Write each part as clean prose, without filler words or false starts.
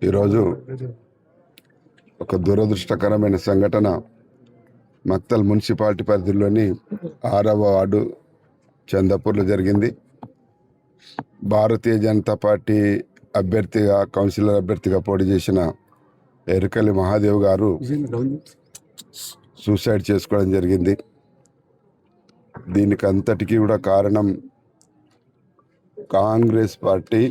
ఈరోజు ఒక దురదృష్టకరమైన సంఘటన మక్తల్ మున్సిపాలిటీ పరిధిలోని 6వ వార్డు చందాపూర్లో జరిగింది. భారతీయ జనతా పార్టీ అభ్యర్థిగా కౌన్సిలర్ అభ్యర్థిగా పోటీ చేసిన ఎరుకలి మహాదేవ్ గారు సూసైడ్ చేసుకోవడం జరిగింది. దీనికి అంతటికీ కూడా కారణం కాంగ్రెస్ పార్టీ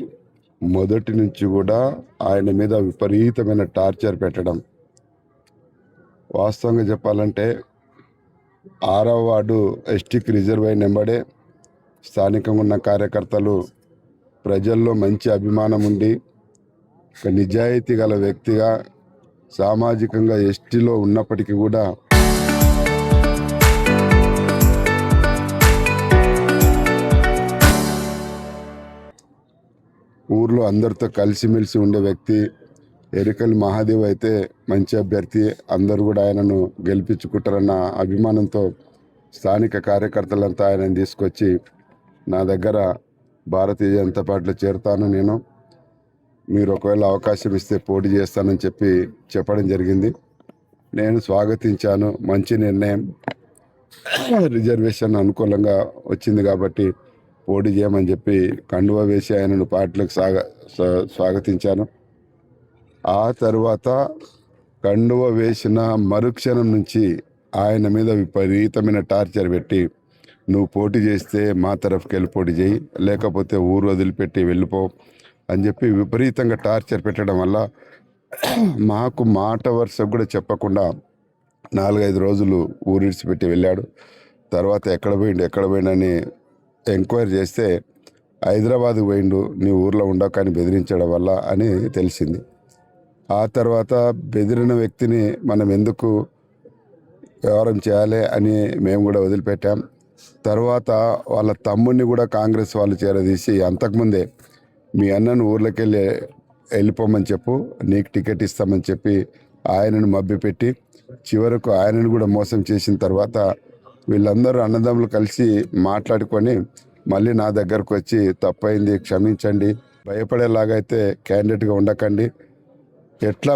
మొదటి నుంచి కూడా ఆయన మీద విపరీతమైన టార్చర్ పెట్టడం. వాస్తవంగా చెప్పాలంటే 6వ వార్డు ఎస్టీకి రిజర్వ్ అయిన వెంబడే స్థానికంగా ఉన్న కార్యకర్తలు ప్రజల్లో మంచి అభిమానం ఉండి ఒక నిజాయితీ గల వ్యక్తిగా సామాజికంగా ఎస్టీలో ఉన్నప్పటికీ కూడా ఊర్లో అందరితో కలిసిమెలిసి ఉండే వ్యక్తి ఎరుకలి మహాదేవ్ అయితే మంచి అభ్యర్థి, అందరూ కూడా ఆయనను గెలిపించుకుంటారన్న అభిమానంతో స్థానిక కార్యకర్తలంతా ఆయనను తీసుకొచ్చి నా దగ్గర భారతీయ జనతా పార్టీలో చేరుతాను, నేను మీరు ఒకవేళ అవకాశం ఇస్తే పోటీ చేస్తానని చెప్పడం జరిగింది. నేను స్వాగతించాను. మంచి నిర్ణయం, రిజర్వేషన్ అనుకూలంగా వచ్చింది కాబట్టి పోటీ చేయమని చెప్పి కండువా వేసి ఆయనను పార్టీలకు స్వాగతించాను. ఆ తర్వాత కండువ వేసిన మరుక్షణం నుంచి ఆయన మీద విపరీతమైన టార్చర్ పెట్టి, నువ్వు పోటీ చేస్తే మా తరఫుకి వెళ్ళి పోటీ చేయి, లేకపోతే ఊరు వదిలిపెట్టి వెళ్ళిపో అని చెప్పి విపరీతంగా టార్చర్ పెట్టడం వల్ల మాకు మాట వరుసకు కూడా చెప్పకుండా 4-5 రోజులు ఊరిడిచిపెట్టి వెళ్ళాడు. తర్వాత ఎక్కడ పోయిండని ఎంక్వైరీ చేస్తే హైదరాబాద్కు పోయిండు, నీ ఊర్లో ఉండవు కానీ బెదిరించడం వల్ల అని తెలిసింది. ఆ తర్వాత బెదిరిన వ్యక్తిని మనం ఎందుకు వ్యవహారం చేయాలి అని మేము కూడా వదిలిపెట్టాం. తర్వాత వాళ్ళ తమ్ముడిని కూడా కాంగ్రెస్ వాళ్ళు చేరదీసి, అంతకుముందే మీ అన్నను ఊర్లోకి వెళ్ళిపోమని చెప్పు, నీకు టికెట్ ఇస్తామని చెప్పి ఆయనను మభ్యపెట్టి చివరకు ఆయనను కూడా మోసం చేసిన తర్వాత వీళ్ళందరూ అన్నదమ్ములు కలిసి మాట్లాడుకొని మళ్ళీ నా దగ్గరకు వచ్చి, తప్పైంది క్షమించండి, భయపడేలాగైతే క్యాండిడేట్గా ఉండకండి, ఎట్లా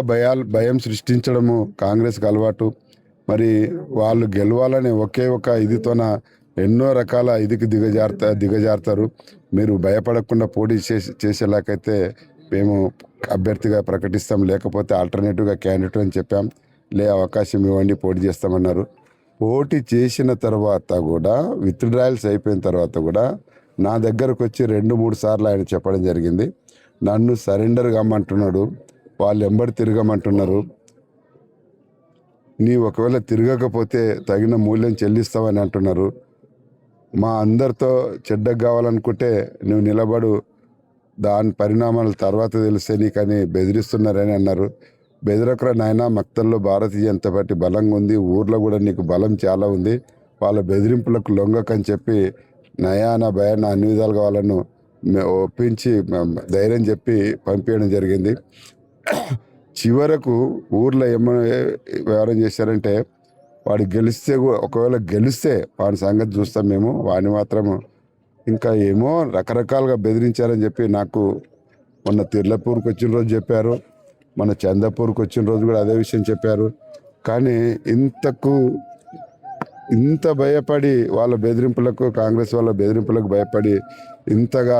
భయం సృష్టించడము కాంగ్రెస్కి అలవాటు, మరి వాళ్ళు గెలవాలని ఒకే ఒక ఇదితోన ఎన్నో రకాల ఇదికి దిగజారుతారు, మీరు భయపడకుండా పోటీ చేసేలాగైతే మేము అభ్యర్థిగా ప్రకటిస్తాం, లేకపోతే ఆల్టర్నేటివ్గా క్యాండిడేట్ అని చెప్పాం, అవకాశం ఇవ్వండి, పోటీ చేస్తామన్నారు. పోటీ చేసిన తర్వాత కూడా విత్డ్రాయల్స్ అయిపోయిన తర్వాత కూడా నా దగ్గరకు వచ్చి 2-3 సార్లు ఆయన చెప్పడం జరిగింది, నన్ను సరెండర్ కమ్మంటున్నాడు, వాళ్ళు ఎంబడి తిరగమంటున్నారు, నీ ఒకవేళ తిరగకపోతే తగిన మూల్యం చెల్లిస్తావని అంటున్నారు, మా అందరితో చెడ్డగా కావాలనుకుంటే నువ్వు నిలబడు, దాని పరిణామాలు తర్వాత తెలిస్తే నీకని బెదిరిస్తున్నారని అన్నారు. బెదిరకురా నాయన, మక్తల్లో భారతీయ జనతా పార్టీ బలంగా ఉంది, ఊర్లో కూడా నీకు బలం చాలా ఉంది, వాళ్ళ బెదిరింపులకు లొంగకని చెప్పి నయాన భయాన అన్ని విధాలుగా వాళ్ళను ఒప్పించి ధైర్యం చెప్పి పంపించడం జరిగింది. చివరకు ఊర్లో ఏమైనా వ్యవహారం చేశారంటే, వాడు ఒకవేళ గెలిస్తే వాడి సంగతి చూస్తాం మేము, వాడిని మాత్రము ఇంకా ఏమో రకరకాలుగా బెదిరించారని చెప్పి నాకు మొన్న తిర్లపూర్కి వచ్చిన రోజు చెప్పారు, మన చందాపూర్కి వచ్చిన రోజు కూడా అదే విషయం చెప్పారు. కానీ ఇంత భయపడి వాళ్ళ బెదిరింపులకు, కాంగ్రెస్ వాళ్ళ బెదిరింపులకు భయపడి ఇంతగా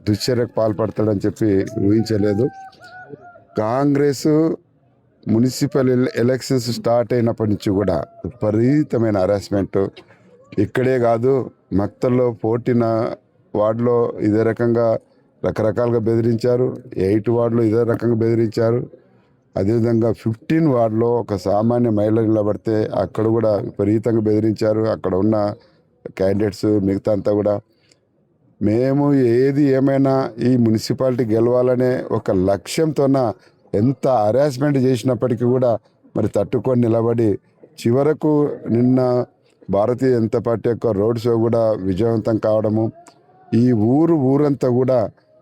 దుశ్చర్యకు పాల్పడతాడని చెప్పి ఊహించలేదు. కాంగ్రెస్ మున్సిపల్ ఎలక్షన్స్ స్టార్ట్ అయినప్పటి నుంచి కూడా విపరీతమైన హరాస్మెంట్, ఇక్కడే కాదు మక్తల్లో 14 వార్డులో ఇదే రకంగా రకరకాలుగా బెదిరించారు, 8 వార్డులో ఇదే రకంగా బెదిరించారు, అదేవిధంగా 15 వార్డులో ఒక సామాన్య మహిళ నిలబడితే అక్కడ కూడా విపరీతంగా బెదిరించారు. అక్కడ ఉన్న క్యాండిడేట్స్ మిగతా అంతా కూడా మేము ఏది ఏమైనా ఈ మున్సిపాలిటీ గెలవాలనే ఒక లక్ష్యంతోన ఎంత హరాస్మెంట్ చేసినప్పటికీ కూడా మరి తట్టుకొని నిలబడి చివరకు నిన్న భారతీయ జనతా పార్టీ యొక్క రోడ్ షో కూడా విజయవంతం కావడము, ఈ ఊరంతా కూడా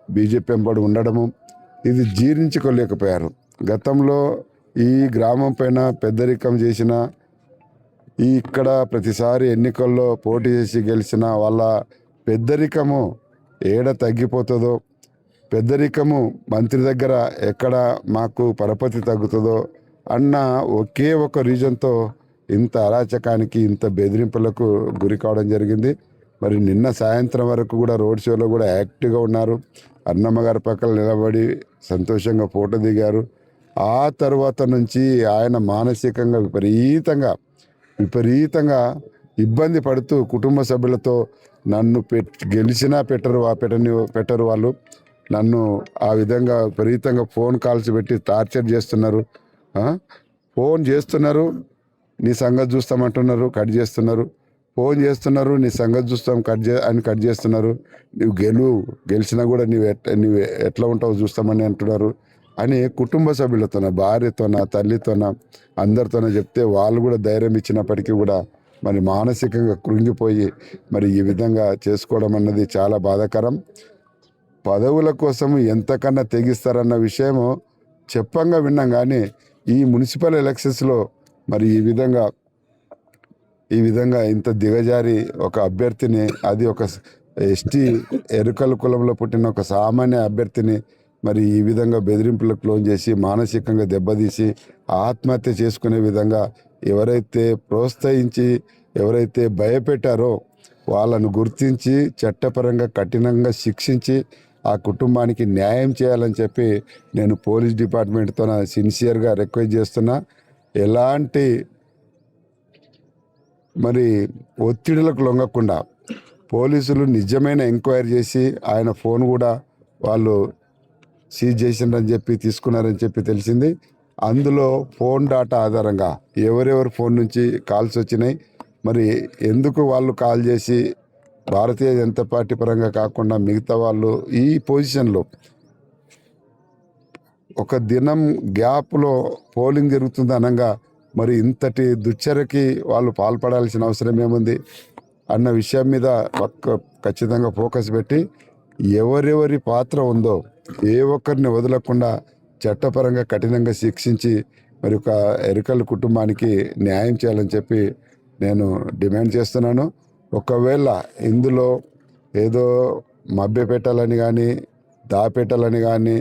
బీజేపీ వెంబడి ఉండడము, ఇది జీర్ణించుకోలేకపోయారు. గతంలో ఈ గ్రామం పైన పెద్దరికం చేసిన, ఇక్కడ ప్రతిసారి ఎన్నికల్లో పోటీ చేసి గెలిచిన వాళ్ళ పెద్దరికము ఏడ తగ్గిపోతుందో, పెద్దరికము మంత్రి దగ్గర ఎక్కడ మాకు పరపతి తగ్గుతుందో అన్న ఒకే ఒక రీజన్తో ఇంత అరాచకానికి ఇంత బెదిరింపులకు గురి కావడం జరిగింది. మరి నిన్న సాయంత్రం వరకు కూడా రోడ్ షోలో కూడా యాక్టివ్గా ఉన్నారు. అన్నమ్మ గారి పక్కన నిలబడి సంతోషంగా ఫోటో దిగారు. ఆ తర్వాత నుంచి ఆయన మానసికంగా విపరీతంగా ఇబ్బంది పడుతూ కుటుంబ సభ్యులతో నన్ను గెలిచినా పెట్టరు వాళ్ళు నన్ను ఆ విధంగా విపరీతంగా ఫోన్ కాల్స్ పెట్టి టార్చర్ చేస్తున్నారు. ఫోన్ చేస్తున్నారు, నీ సంగతి చూస్తామంటున్నారు, కట్ చేస్తున్నారు. ఫోన్ చేస్తున్నారు, నీ సంగతి చూస్తాం కట్ చేస్తున్నారు. నువ్వు గెలిచినా కూడా నువ్వు ఎట్లా ఉంటావు చూస్తామని అంటున్నారు అని కుటుంబ సభ్యులతోన, భార్యతోన, తల్లితోన, అందరితోన చెప్తే వాళ్ళు కూడా ధైర్యం ఇచ్చినప్పటికీ కూడా మరి మానసికంగా కృంగిపోయి మరి ఈ విధంగా చేసుకోవడం అన్నది చాలా బాధాకరం. పదవుల కోసం ఎంతకన్నా తెగిస్తారన్న విషయము చెప్పంగా విన్నాం. కానీ ఈ మున్సిపల్ ఎలక్షన్స్లో మరి ఈ విధంగా ఇంత దిగజారి ఒక అభ్యర్థిని, అది ఒక ఎస్టీ ఎరుకల కులంలో పుట్టిన ఒక సామాన్య అభ్యర్థిని మరి ఈ విధంగా బెదిరింపులకు క్లోన్ చేసి మానసికంగా దెబ్బతీసి ఆత్మహత్య చేసుకునే విధంగా ఎవరైతే ప్రోత్సహించి ఎవరైతే భయపెట్టారో వాళ్ళను గుర్తించి చట్టపరంగా కఠినంగా శిక్షించి ఆ కుటుంబానికి న్యాయం చేయాలని చెప్పి నేను పోలీస్ డిపార్ట్మెంట్తో సిన్సియర్గా రిక్వెస్ట్ చేస్తున్నా. ఎలాంటి మరి ఒత్తిడులకు లొంగకుండా పోలీసులు నిజమైన ఎంక్వైరీ చేసి ఆయన ఫోన్ కూడా వాళ్ళు సీజ్ చేసిండ్రని చెప్పి తీసుకున్నారని చెప్పి తెలిసింది. అందులో ఫోన్ డాటా ఆధారంగా ఎవరెవరి ఫోన్ నుంచి కాల్స్ వచ్చినాయి, మరి ఎందుకు వాళ్ళు కాల్ చేసి భారతీయ జనతా పార్టీ పరంగా కాకుండా మిగతా వాళ్ళు ఈ పొజిషన్లో ఒక దినం గ్యాప్లో పోలింగ్ జరుగుతుంది అనగా మరి ఇంతటి దుశ్చర్యకి వాళ్ళు పాల్పడాల్సిన అవసరం ఏముంది అన్న విషయం మీద ఖచ్చితంగా ఫోకస్ పెట్టి ఎవరెవరి పాత్ర ఉందో ఏ ఒక్కరిని వదలకుండా చట్టపరంగా కఠినంగా శిక్షించి మరి ఒక ఎరుకల కుటుంబానికి న్యాయం చేయాలని చెప్పి నేను డిమాండ్ చేస్తున్నాను. ఒకవేళ ఇందులో ఏదో మభ్యపెట్టాలని కానీ, దాపెట్టాలని కానీ,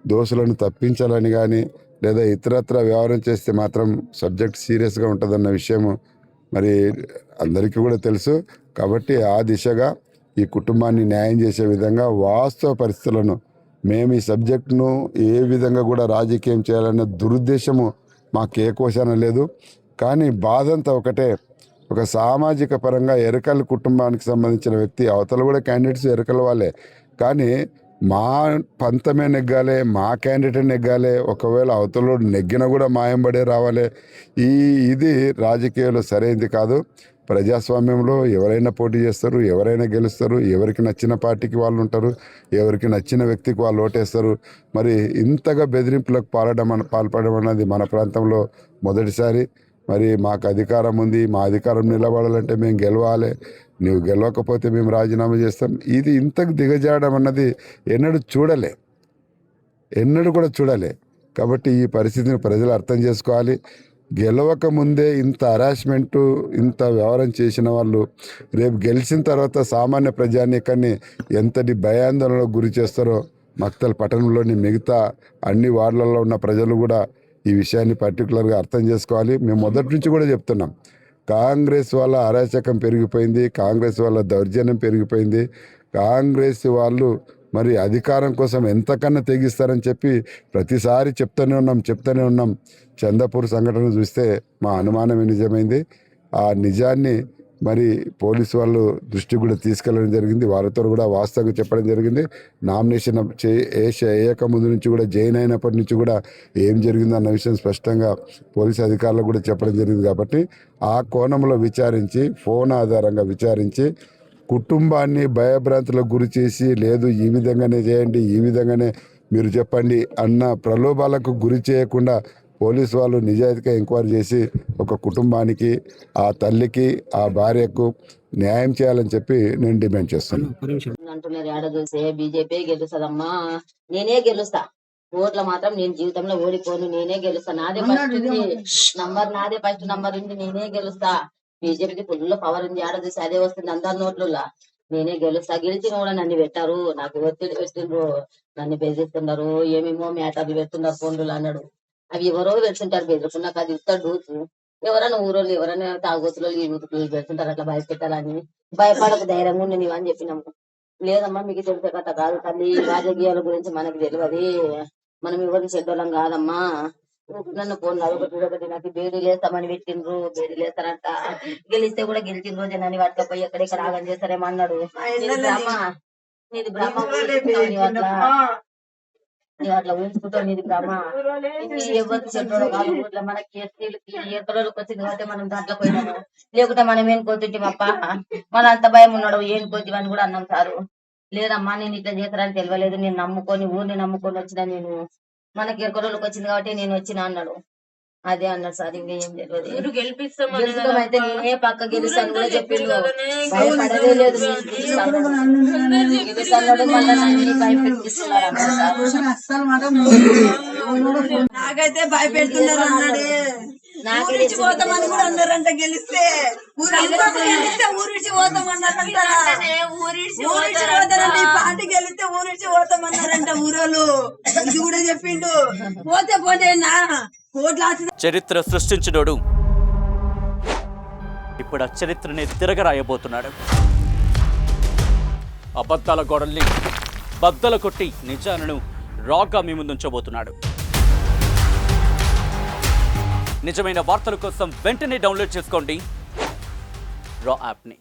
దోషులను తప్పించాలని కానీ, లేదా ఇతరత్ర వ్యవహారం చేస్తే మాత్రం సబ్జెక్ట్ సీరియస్గా ఉంటుందన్న విషయం మరి అందరికీ కూడా తెలుసు. కాబట్టి ఆ దిశగా ఈ కుటుంబాన్ని న్యాయం చేసే విధంగా వాస్తవ పరిస్థితులను మేము ఈ సబ్జెక్టును ఏ విధంగా కూడా రాజకీయం చేయాలనే దురుద్దేశము మాకు ఏ కోశాన లేదు. కానీ బాధంతా ఒకటే, ఒక సామాజిక పరంగా ఎరుకల కుటుంబానికి సంబంధించిన వ్యక్తి, అవతల కూడా క్యాండిడేట్స్ ఎరుకల వాళ్ళే, కానీ మా పంతమే నెగ్గాలి, మా క్యాండిడేట్ నెగ్గాలి. ఒకవేళ అవతల నెగ్గినా కూడా మాయంబడే రావాలి. ఇది రాజకీయాలు సరైనది కాదు. ప్రజాస్వామ్యంలో ఎవరైనా పోటీ చేస్తారు, ఎవరైనా గెలుస్తారు, ఎవరికి నచ్చిన పార్టీకి వాళ్ళు ఉంటారు, ఎవరికి నచ్చిన వ్యక్తికి వాళ్ళు ఓటేస్తారు. మరి ఇంతగా బెదిరింపులకు పాల్పడడం అన్నది మన ప్రాంతంలో మొదటిసారి. మరి మాకు అధికారం ఉంది, మా అధికారం నిలబడాలంటే మేము గెలవాలి, నువ్వు గెలవకపోతే మేము రాజీనామా చేస్తాం. ఇది ఇంతకు దిగజారడం అన్నది ఎన్నడూ కూడా చూడలే. కాబట్టి ఈ పరిస్థితిని ప్రజలు అర్థం చేసుకోవాలి. గెలవక ముందే ఇంత హరాస్మెంటు, ఇంత వ్యవహారం చేసిన వాళ్ళు రేపు గెలిచిన తర్వాత సామాన్య ప్రజానీకాన్ని ఎంతటి భయాందోళనకు గురి చేస్తారో మక్తల్ పట్టణంలోని మిగతా అన్ని వార్డులలో ఉన్న ప్రజలు కూడా ఈ విషయాన్ని పర్టికులర్గా అర్థం చేసుకోవాలి. మేము మొదటి నుంచి కూడా చెప్తున్నాం, కాంగ్రెస్ వాళ్ళ అరాచకం పెరిగిపోయింది, కాంగ్రెస్ వాళ్ళ దౌర్జన్యం పెరిగిపోయింది, కాంగ్రెస్ వాళ్ళు మరి అధికారం కోసం ఎంతకన్నా తెగిస్తారని చెప్పి ప్రతిసారి చెప్తూనే ఉన్నాం. చందాపూర్ సంఘటన చూస్తే మా అనుమానమే నిజమైంది. ఆ నిజాన్ని మరి పోలీసు వాళ్ళు దృష్టికి కూడా తీసుకెళ్ళడం జరిగింది. వారితో కూడా వాస్తవంగా చెప్పడం జరిగింది. నామినేషన్ వేయక ముందు నుంచి కూడా, జైన్ అయినప్పటి నుంచి కూడా ఏం జరిగిందో అన్న విషయం స్పష్టంగా పోలీసు అధికారులకు కూడా చెప్పడం జరిగింది. కాబట్టి ఆ కోణంలో విచారించి, ఫోన్ ఆధారంగా విచారించి, కుటుంబాన్ని భయభ్రాంతులకు గురి చేసి, లేదు ఈ విధంగానే చేయండి, ఈ విధంగానే మీరు చెప్పండి అన్న ప్రలోభాలకు గురి చేయకుండా పోలీసు వాళ్ళు నిజాయితీగా ఎంక్వైరీ చేసి ఒక కుటుంబానికి, ఆ తల్లికి, ఆ భార్యకు న్యాయం చేయాలని చెప్పి నేను డిమాండ్ చేస్తున్నాను. అంటున్నారు ఏడ చూసే బీజేపీ గెలుస్తుందమ్మా, నేనే గెలుస్తా, ఓట్ల మాత్రం నేను జీవితంలో ఓడిపోను, నేనే గెలుస్తా, నాదే ఫస్ట్ నంబర్ ఉంది, నేనే గెలుస్తా. బీజేపీకి ఫుల్ పవర్ ఉంది, ఏడ చూసి అదే వస్తుంది అందరి నోట్లలో. నేనే గెలుస్తా, గెలిచిన కూడా నన్ను పెట్టారు, నాకు ఒత్తిడి పెట్టిండ్రు, నన్ను బెదిరిస్తున్నారు, ఏమేమో మ్యాటర్లు పెడుతున్నారు ఫోన్లు అన్నాడు. అవి ఎవరో పెడుతుంటారు బెదిరిపు, నాకు అది ఇస్తాడు డూసు. ఎవరైనా ఊరోళ్ళు ఎవరైనా తాగొత్తులు ఈ ఊతులు పెడుతుంటారు అట్లా భయపెట్టాలని. భయపడకు, ధైర్యంగా ఉండి నీవని చెప్పినాము. లేదమ్మా మీకు తెలిసే కథ కాదు తల్లి, రాజకీయాల గురించి మనకు తెలియదు, మనం ఎవరిని చెడ్డోళ్ళం కాదమ్మా. నన్ను ఫోన్ ఒకటి నాకు బేడీలు వేస్తామని పెట్టిండ్రు, బేడీలు వేస్తారంట, గెలిస్తే కూడా గెలిచిన రోజే నన్ను పట్టుకపోయి ఎక్కడెక్కడ ఆగం చేస్తారేమో అన్నాడు. నీది బ్రహ్మ, నీది బ్రహ్మ, నీవు అట్లా ఊహించుకుంటావు, నీది బ్రహ్మ. ఎవరికి చెడ్డోడు కాదు ఊర్లో, మనకి ఎస్టీలకి ఎక్కడోళ్ళకి వచ్చింది కాబట్టి మనం దాంట్లో పోయినాము, లేకుంటే మనం ఏం కోతుంటిమప్ప, మన అంత భయం ఉన్నాడు ఏం కోతివని కూడా అన్నాం సారు. లేదమ్మా నేను ఇట్లా చేస్తారని తెలియలేదు, నేను నమ్ముకొని ఊరిని నమ్ముకొని వచ్చిన, నేను మనకి ఎక్కడోళ్ళకి వచ్చింది కాబట్టి నేను వచ్చిన అన్నాడు. అదే అన్నాడు సార్, ఇంకేం తెలియదు. గెలుస్తాం అయితే నేనే పక్క గెలుస్తాను కూడా చెప్పిండు, భయపడదే లేదు, గెలుస్తాను మళ్ళీ నన్ను భయపెట్టిస్తున్నారు అన్నారు సార్. నాకైతే భయపెడుతున్నారు అన్నాడే, ఊరిచి పోతామని కూడా అన్నారంట. గెలిస్తే ఊరిచి పోతామన్నారంట, ఊరిచి పోతారంట. ఈ పార్టీ గెలిస్తే ఊరిచి పోతామన్నారంట ఊరోళ్ళు. ఇది కూడా చెప్పిండు, పోతే పోతే నా కోట్ల చరిత్ర సృష్టించినోడు ఇప్పుడు ఆ చరిత్రని తిరగరాయబోతున్నాడు. అబద్ధాల గోడల్ని బద్దలు కొట్టి నిజాలను రాగా మీ ముందుంచబోతున్నాడు. నిజమైన వార్తల కోసం వెంటనే డౌన్లోడ్ చేసుకోండి రా యాప్ని.